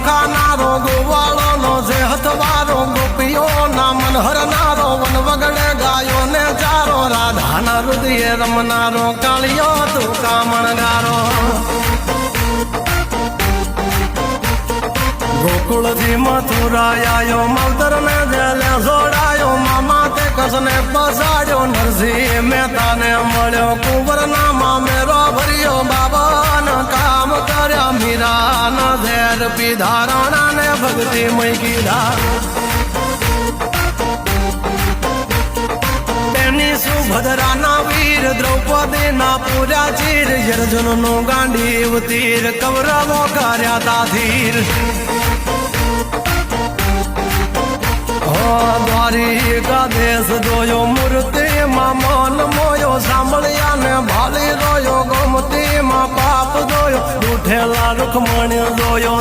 ખાનારો ગોવાળો નો જે હથવારો ગોપીઓ ના મન હરનારો વન વગડે ગાયો ને ચારો રાધાના હૃદય રમનારો કાળિયો તું કામણગારો ગોકુળથી મથુરા આયો માવતર ને જેલે જોડાયો મામા તે કસને પસાડ્યો નરસિંહ મહેતા ને મળ્યો કુંવર ના મામેરો ભર્યો બાબા કામ કર્યા મીરા ન ઝેર પીધા રાણા ને ભક્તિ મય કીધા તેની સુભદ્રા ના વીર દ્રૌપદી ના પૂર્યા ચીર અર્જુન નું ગાંડીવ તીર કૌરવો કર્યા તાધીર દ્વારિકા દેશ જોયો મૂર્તિ માં મન મોયો સાંભળ્યા ને ભાલી રોયો ગોમતી માં પાપ જોયો ઉઠેલા રૂખમણ જોયો